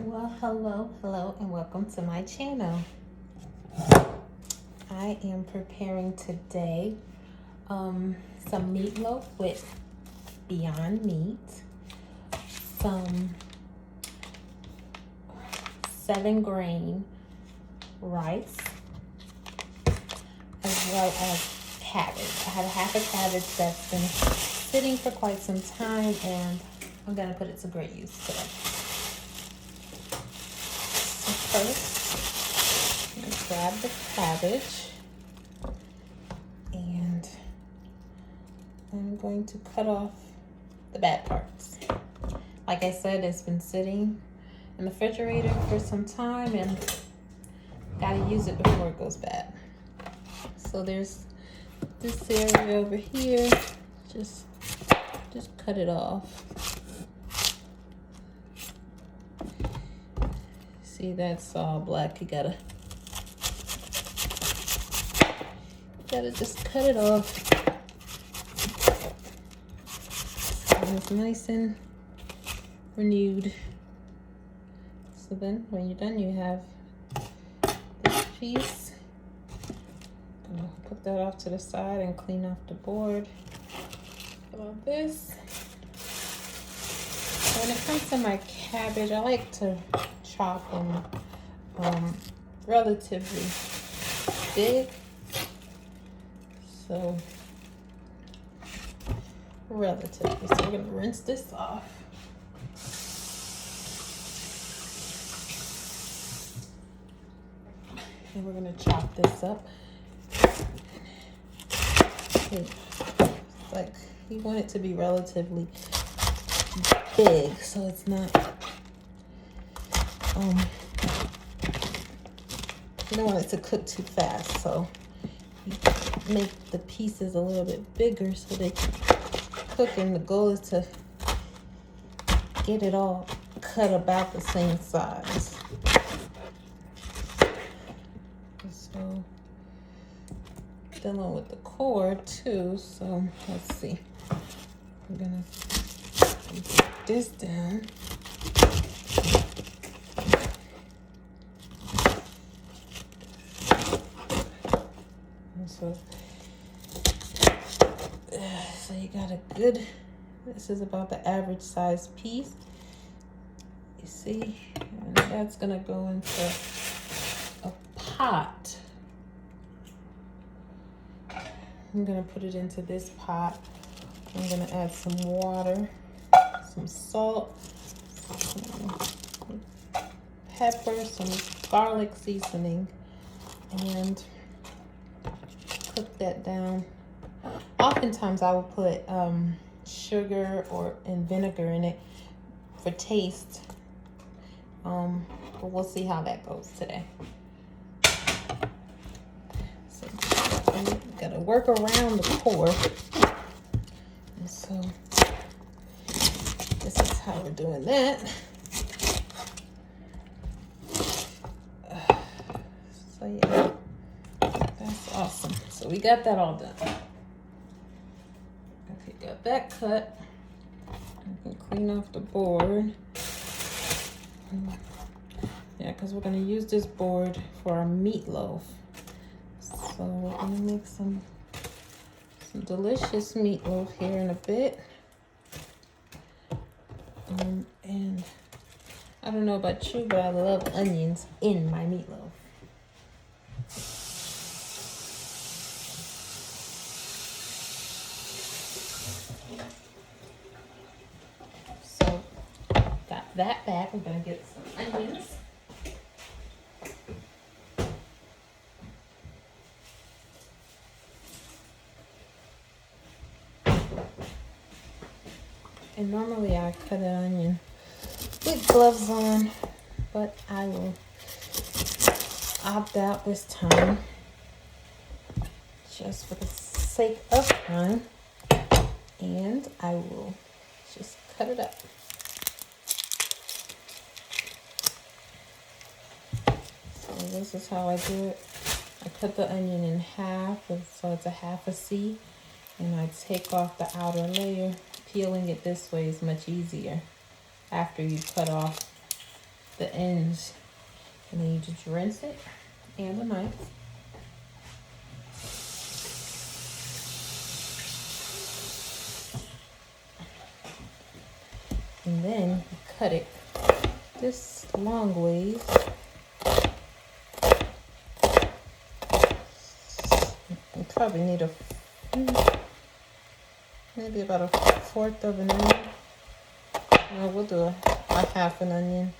Well, hello, and welcome to my channel. I am preparing today some meatloaf with Beyond Meat, some 7-grain rice, as well as cabbage. I have half a cabbage that's been sitting for quite some time, and I'm gonna put it to great use today. First, I'm going to grab the cabbage and I'm going to cut off the bad parts. Like I said, it's been sitting in the refrigerator for some time and gotta use it before it goes bad. So there's this area over here, just cut it off. See, that's all black. You gotta just cut it off. And it's nice and renewed. So then when you're done, you have this piece. I'm gonna put that off to the side and clean off the board. About this. When it comes to my cabbage, I like to chop them relatively big. So relatively. So we're gonna rinse this off. And we're gonna chop this up. It's like you want it to be relatively big, so it's not you don't want it to cook too fast, so you make the pieces a little bit bigger so they can cook, and the goal is to get it all cut about the same size. So dealing with the cord too, so let's see. I'm gonna put this down. So you got a good, this is about the average size piece. You see, and that's gonna go into a pot. I'm gonna put it into this pot. I'm gonna add some water, some salt, some pepper, some garlic seasoning, and cook that down. Oftentimes I will put sugar and vinegar in it for taste, but we'll see how that goes today. So gotta work around the core, and so this is how we're doing that. So yeah, that's awesome. So we got that all done. Okay, got that cut. I can clean off the board. Yeah, because we're gonna use this board for our meatloaf. So we're gonna make some delicious meatloaf here in a bit. And I don't know about you, but I love onions in my meatloaf. So got that back. We're gonna get some onions. And normally I cut an onion with gloves on, but I will opt out this time just for the sake of time, and I will just cut it up. So this is how I do it. I cut the onion in half, so it's a half a C, and I take off the outer layer. Peeling it this way is much easier after you cut off the ends. And then you just rinse it and a knife. And then you cut it this long ways. You probably need maybe about a fourth of an onion. No, we'll do a half an onion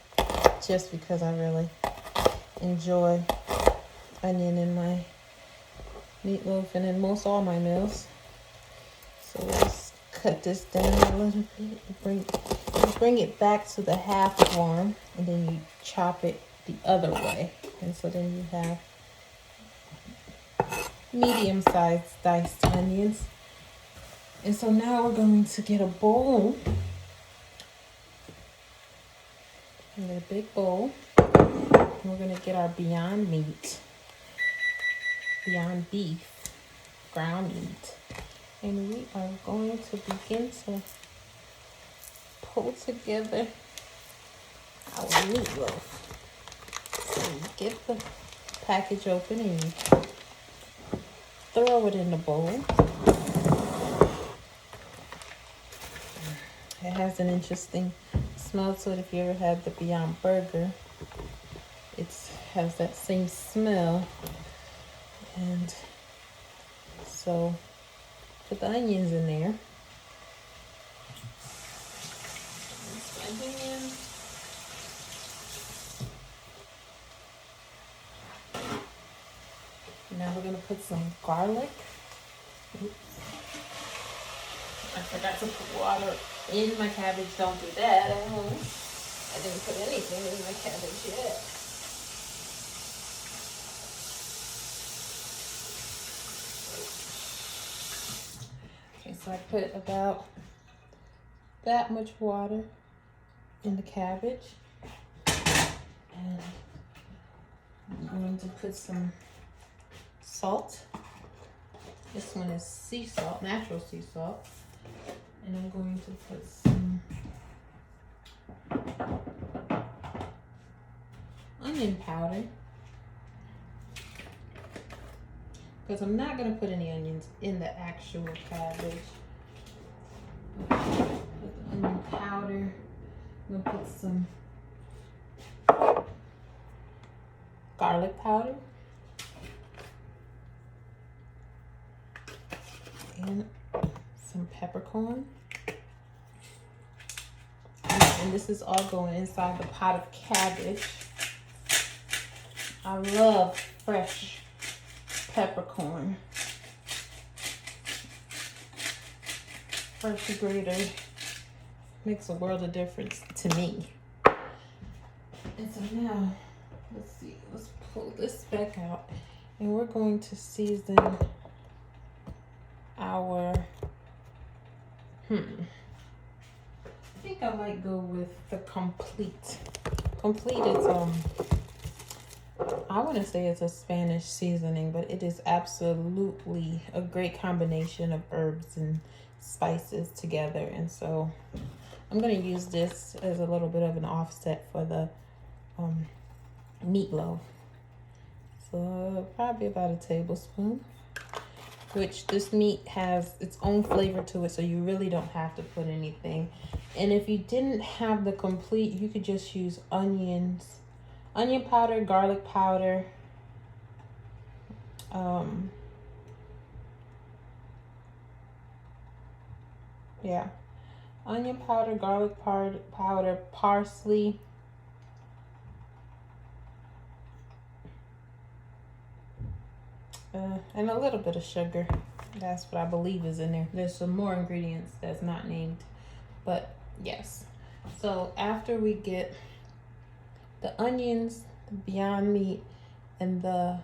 just because I really enjoy onion in my meatloaf and in most all my meals. So let's cut this down a little bit. Bring it back to the half form, and then you chop it the other way. And so then you have medium-sized diced onions. And so now we're going to get a bowl. Get a big bowl. And we're going to get our Beyond Meat, Beyond Beef, ground meat. And we are going to begin to pull together our meatloaf. So you get the package open and you throw it in the bowl. It has an interesting smell to it. If you ever had the Beyond Burger, it has that same smell. And so put the onions in there. Now we're going to put some garlic. Oops. I forgot to put water in my cabbage. Don't do that at home. I didn't put anything in my cabbage yet. Okay, so I put about that much water in the cabbage. And I'm going to put some salt. This one is sea salt, natural sea salt. And I'm going to put some onion powder, because I'm not going to put any onions in the actual cabbage. Put the onion powder. I'm going to put some garlic powder. And some peppercorn. And this is all going inside the pot of cabbage. I love fresh peppercorn. Freshly grated makes a world of difference to me. And so now, let's see, let's pull this back out. And we're going to season our, I think I might go with the complete. Complete is, I want to say it's a Spanish seasoning, but it is absolutely a great combination of herbs and spices together. And so I'm going to use this as a little bit of an offset for the meatloaf. So probably about a tablespoon. Which this meat has its own flavor to it, so you really don't have to put anything. And if you didn't have the complete, you could just use onion powder, garlic powder, onion powder, garlic powder, parsley, and a little bit of sugar. That's what I believe is in there. There's some more ingredients that's not named, but yes. So after we get the onions, the Beyond Meat, and the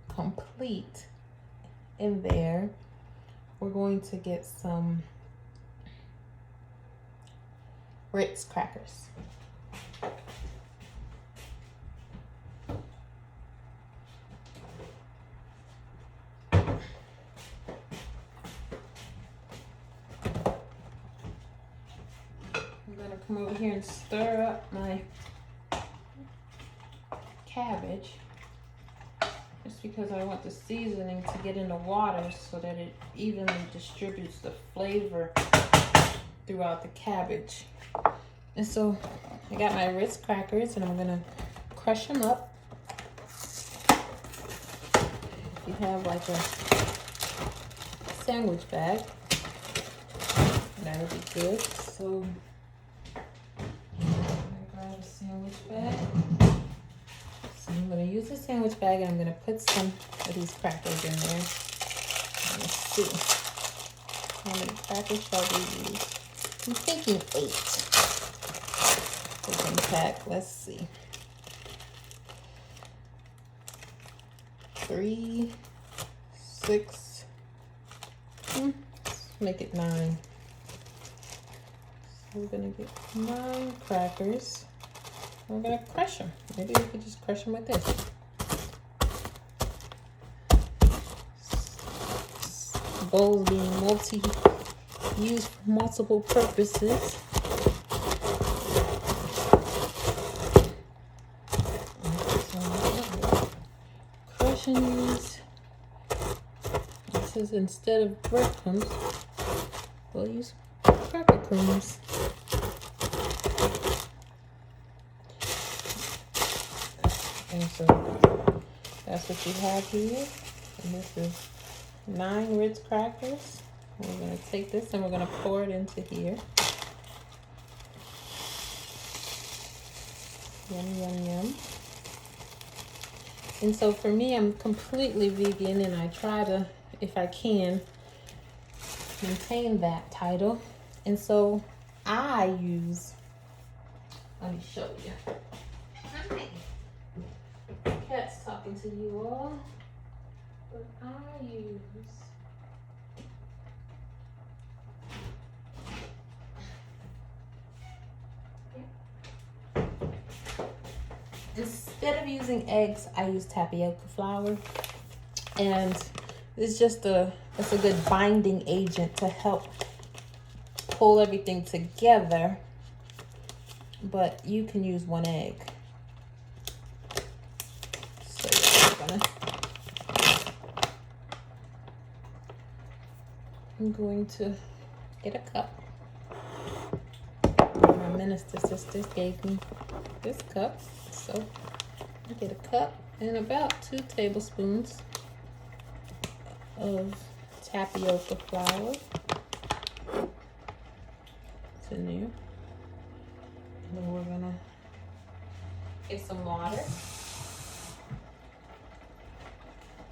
complete in there, we're going to get some Ritz crackers. I'm gonna come over here and stir up my cabbage, just because I want the seasoning to get in the water so that it evenly distributes the flavor throughout the cabbage. And so I got my Ritz crackers and I'm gonna crush them up. If you have like a sandwich bag, that would be good. So I'm gonna grab a sandwich bag. So I'm gonna use a sandwich bag and I'm gonna put some of these crackers in there. Let's see. How many crackers shall we use? I'm thinking 8. Open pack, let's see. 3, 6, let's make it 9. So we're gonna get 9 crackers. We're gonna crush them. Maybe we could just crush them with this. Bowls being used for multiple purposes. Crushing these. This is instead of breadcrumbs, we'll use cracker crumbs. And so that's what you have here. And this is 9 Ritz crackers. We're going to take this and we're going to pour it into here. Yum, yum, yum. And so for me, I'm completely vegan and I try to, if I can, maintain that title. And so I use, let me show you. Hi. Cat's talking to you all. But I use instead of using eggs, I use tapioca flour, and it's just it's a good binding agent to help pull everything together. But you can use 1 egg. So yeah, I'm going to get a cup. My minister sisters gave me this cup. So I get a cup and about 2 tablespoons of tapioca flour. It's in there. And then we're gonna get some water.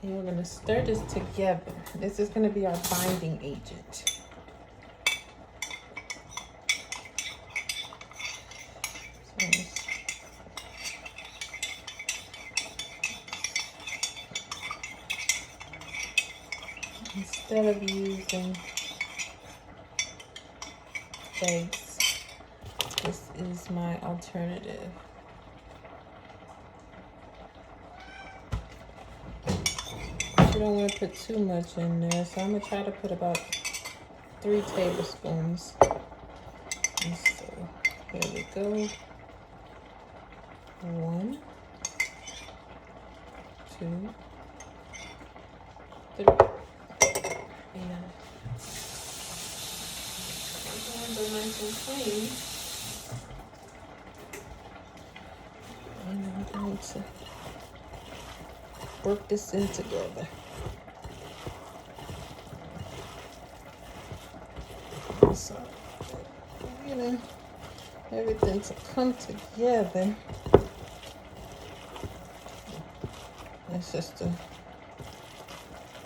And we're gonna stir this together. This is gonna be our binding agent. Instead of using eggs, this is my alternative. You don't want to put too much in there, so I'm going to try to put about 3 tablespoons. And so here we go. 1, 2, 3. And they're nice and clean. And I'm going to work this in together. So, everything to come together. It's just an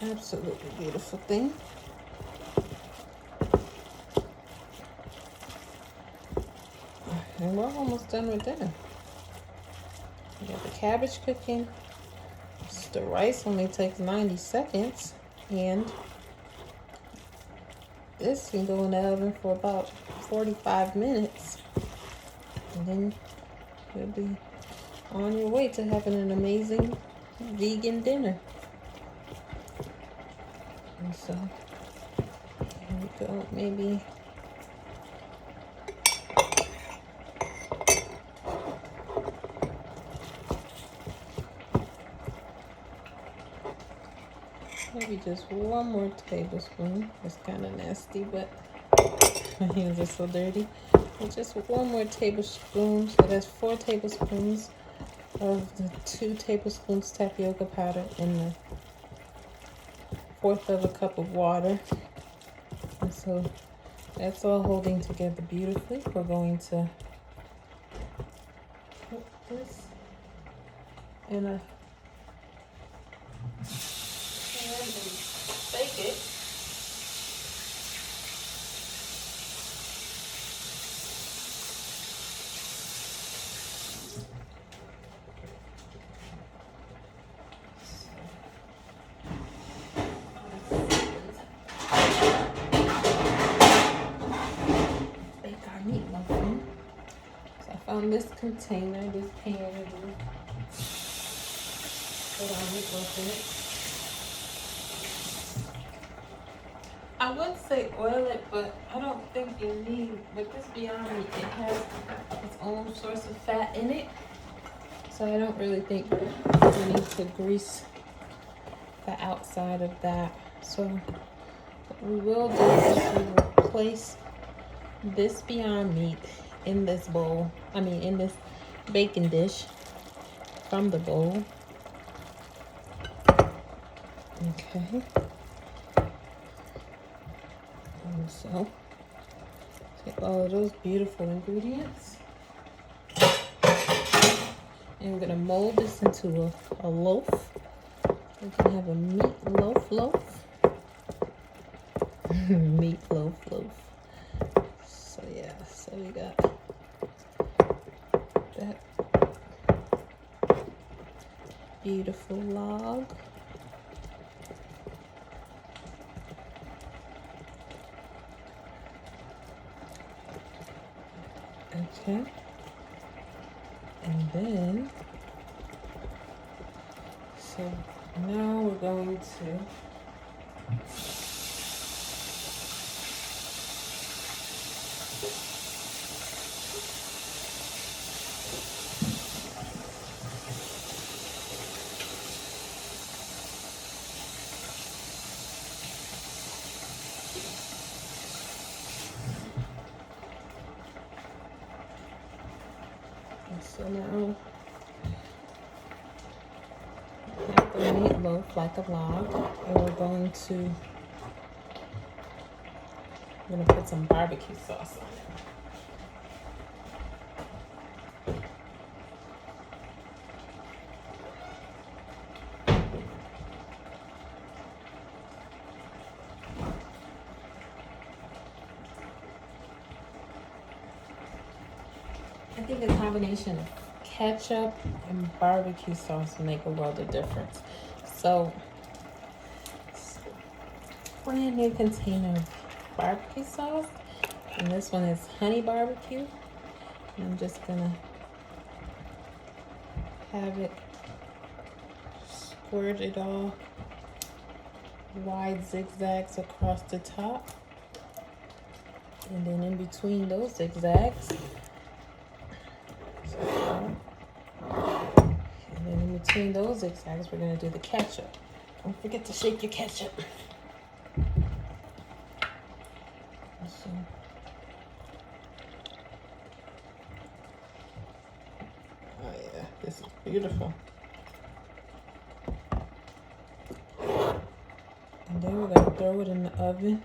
absolutely beautiful thing. And we're almost done with dinner. We got the cabbage cooking. The rice only takes 90 seconds. And this can go in the oven for about 45 minutes. And then you'll be on your way to having an amazing vegan dinner. And so, here we go. Maybe maybe just one more tablespoon. It's kind of nasty, but my hands are so dirty. But just one more tablespoon. So that's 4 tablespoons of the 2 tablespoons tapioca powder and the 1/4 of a cup of water. And so that's all holding together beautifully. We're going to put this in a pan and bake it. On this container, this pan, put our meatloaf in it. I would say oil it, but I don't think you need. With this Beyond Meat, it has its own source of fat in it, so I don't really think we need to grease the outside of that. So what we will do is we will place this Beyond Meat in this bowl, in this baking dish from the bowl. Okay. And so, take all of those beautiful ingredients. And we're gonna mold this into a loaf. We can have a meatloaf loaf. Meatloaf loaf. So yeah, so we got that beautiful log. Okay. And then, so now we're going to so now have the meatloaf like a log, and we're going to put some barbecue sauce on it. I think a combination of ketchup and barbecue sauce will make a world of difference. So, brand new container of barbecue sauce, and this one is honey barbecue. And I'm just gonna have it squirted all wide zigzags across the top, and then in between those zigzags. And then in between those zigzags, we're going to do the ketchup. Don't forget to shake your ketchup. So, oh yeah, this is beautiful. And then we're going to throw it in the oven,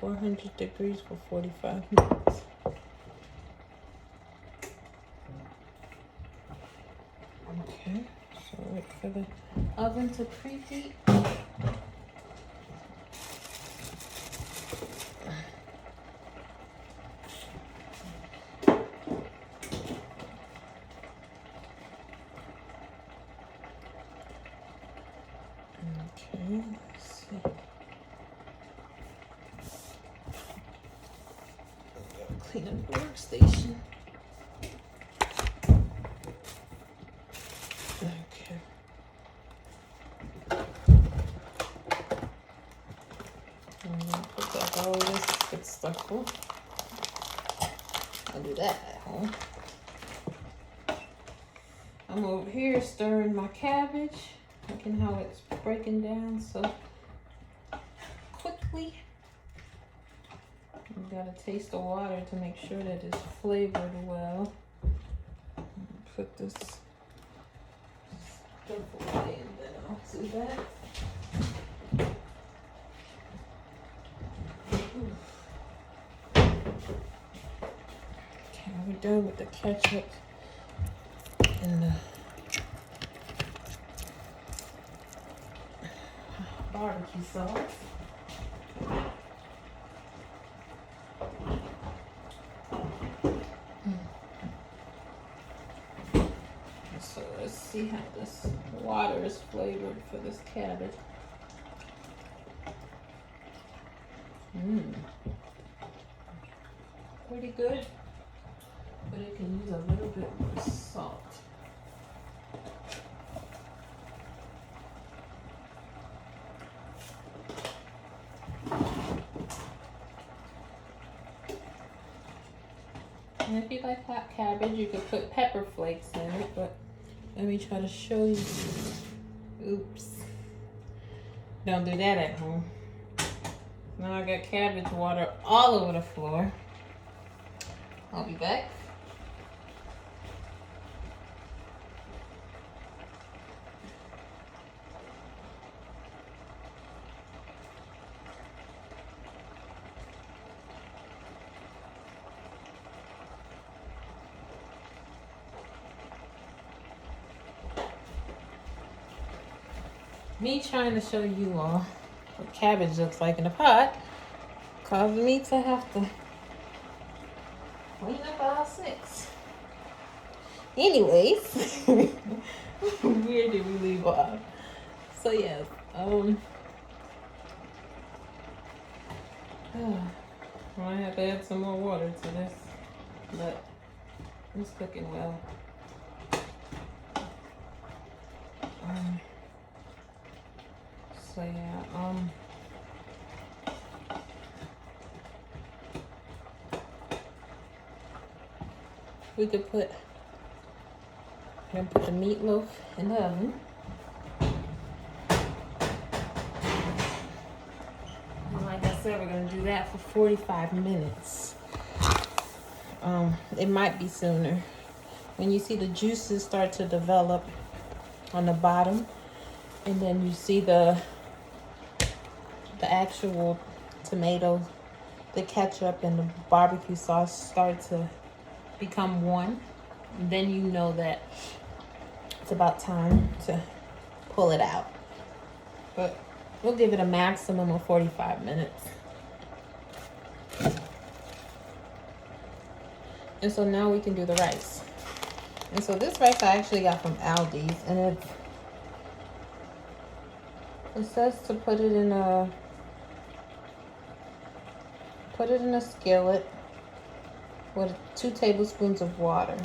400 degrees for 45 minutes. Okay, so wait for the oven to preheat. Okay, let's see. Clean up the workstation. Okay. I'm gonna put back all this good stuff on. I'll do that at home. I'm over here stirring my cabbage, looking how it's breaking down so quickly. You gotta taste the water to make sure that it's flavored well. Put this stuff away and then I'll do that. Okay, we're done with the ketchup and the barbecue sauce. So let's see how this water is flavored for this cabbage. Pretty good, but it can use a little bit more salt. And if you like hot cabbage, you could put pepper flakes in it, but let me try to show you. Oops. Don't do that at home. Now I got cabbage water all over the floor. I'll be back. Me trying to show you all what cabbage looks like in a pot caused me to have to clean up all six. Anyways, where did we leave off? So yeah, I have to add some more water to this, but it's cooking well. So yeah, we could put, I'm gonna put the meatloaf in the oven. And like I said, we're gonna do that for 45 minutes. It might be sooner. When you see the juices start to develop on the bottom, and then you see the actual tomatoes, the ketchup and the barbecue sauce start to become one, then you know that it's about time to pull it out. But we'll give it a maximum of 45 minutes. And so now we can do the rice. And so this rice I actually got from Aldi's, and it says to put it in a skillet with 2 tablespoons of water.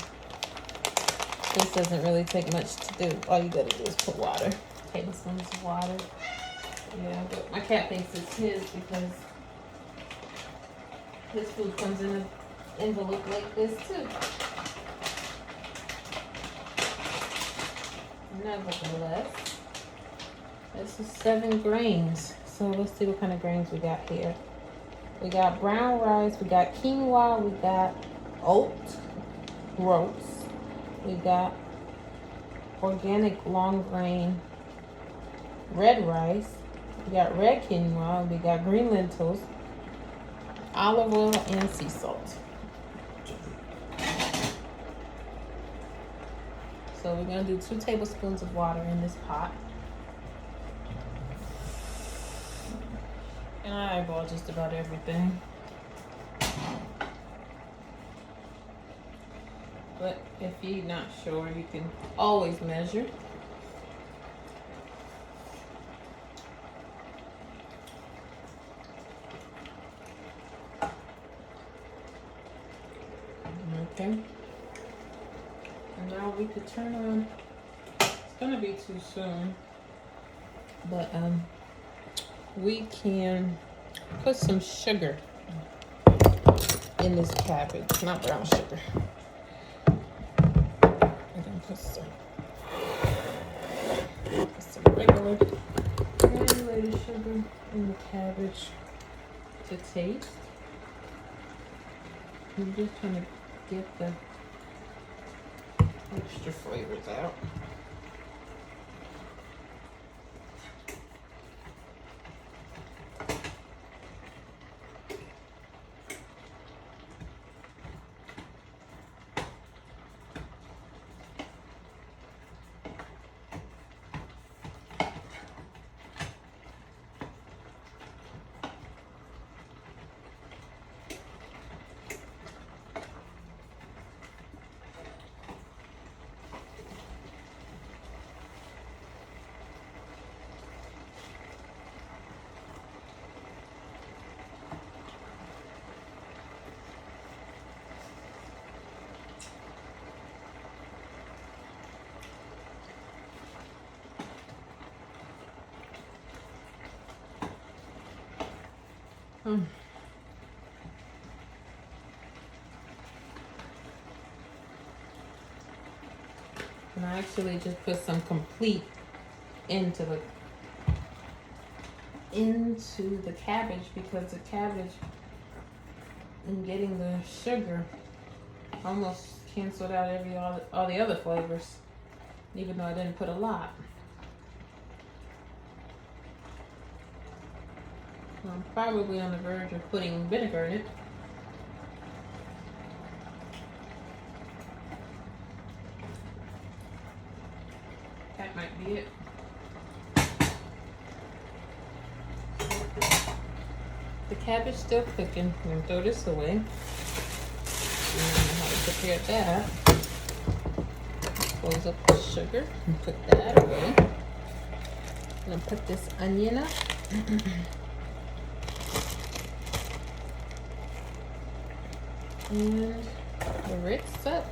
This doesn't really take much to do. All you gotta do is put water. Tablespoons of water. Yeah, but my cat thinks it's his because his food comes in an envelope like this too. Nevertheless, this is 7 grains. So let's see what kind of grains we got here. We got brown rice, we got quinoa, we got oat groats, we got organic long grain red rice, we got red quinoa, we got green lentils, olive oil, and sea salt. So we're gonna do 2 tablespoons of water in this pot. And I eyeball just about everything. But if you're not sure, you can always measure. Okay. And now we could turn on. It's gonna be too soon, but we can put some sugar in this cabbage, not brown sugar. I'm gonna put some regular of sugar in the cabbage to taste. I'm just trying to get the extra flavors out. And I actually just put some complete into the cabbage because the cabbage and getting the sugar almost canceled out all the other flavors, even though I didn't put a lot. I'm probably on the verge of putting vinegar in it. That might be it. The cabbage still cooking. I'm gonna throw this away. And how to prepare that. Close up the sugar and put that away. I'm gonna put this onion up. And the Ritz up.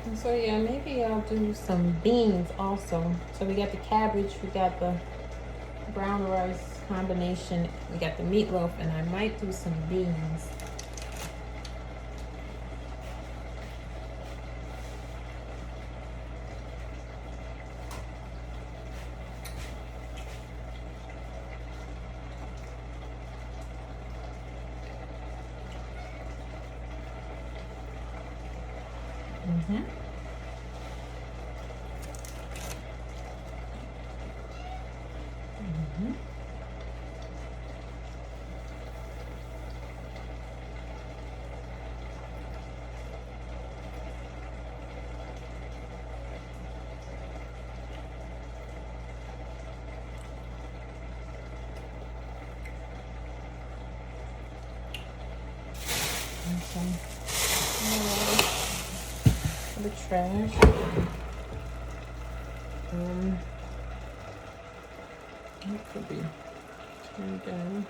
And so yeah, maybe I'll do some beans also. So we got the cabbage, we got the brown rice combination, we got the meatloaf, and I might do some beans. For the trash. It could be turned down.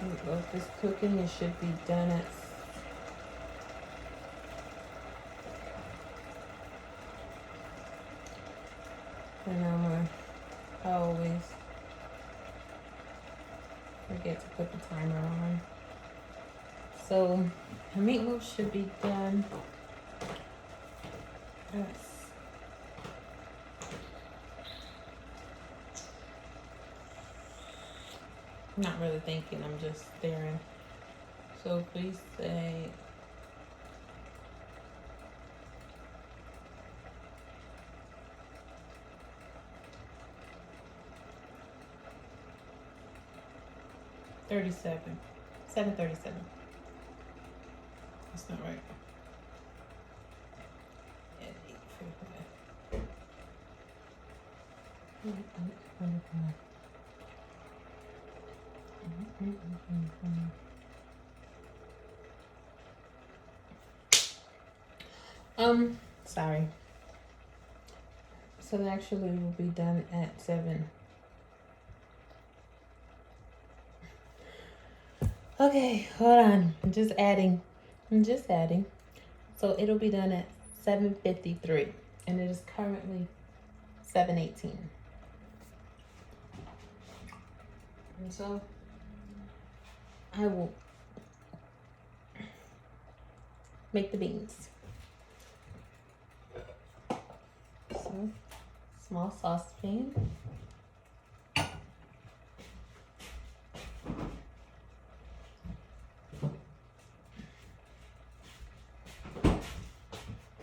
Meatloaf is cooking. It should be done at I always forget to put the timer on. So the meatloaf should be done. I'm not really thinking, I'm just staring. So please say $37. 7:37. That's not right. Yeah, 8:45. Sorry. So it actually will be done at 7. Okay, hold on. I'm just adding. So it'll be done at $7.53, and it is currently $7.18. And so I will make the beans. So, small saucepan.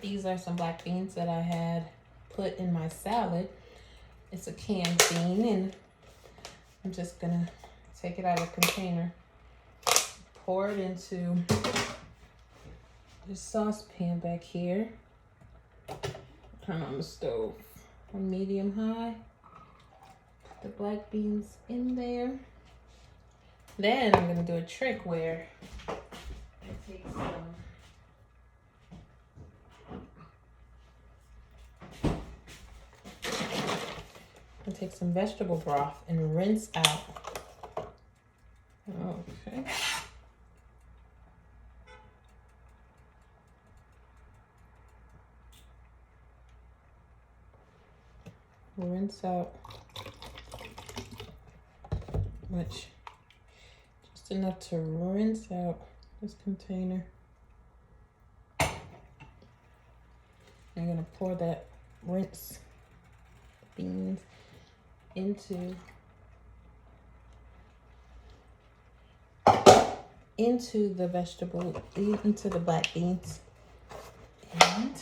These are some black beans that I had put in my salad. It's a canned bean, and I'm just gonna take it out of the container, pour it into this saucepan back here. Turn on the stove on medium high. Put the black beans in there. Then I'm gonna do a trick where I take some vegetable broth and rinse out. Okay. Rinse out much, just enough to rinse out this container. I'm gonna pour that rinse beans into the vegetable, into the black beans, and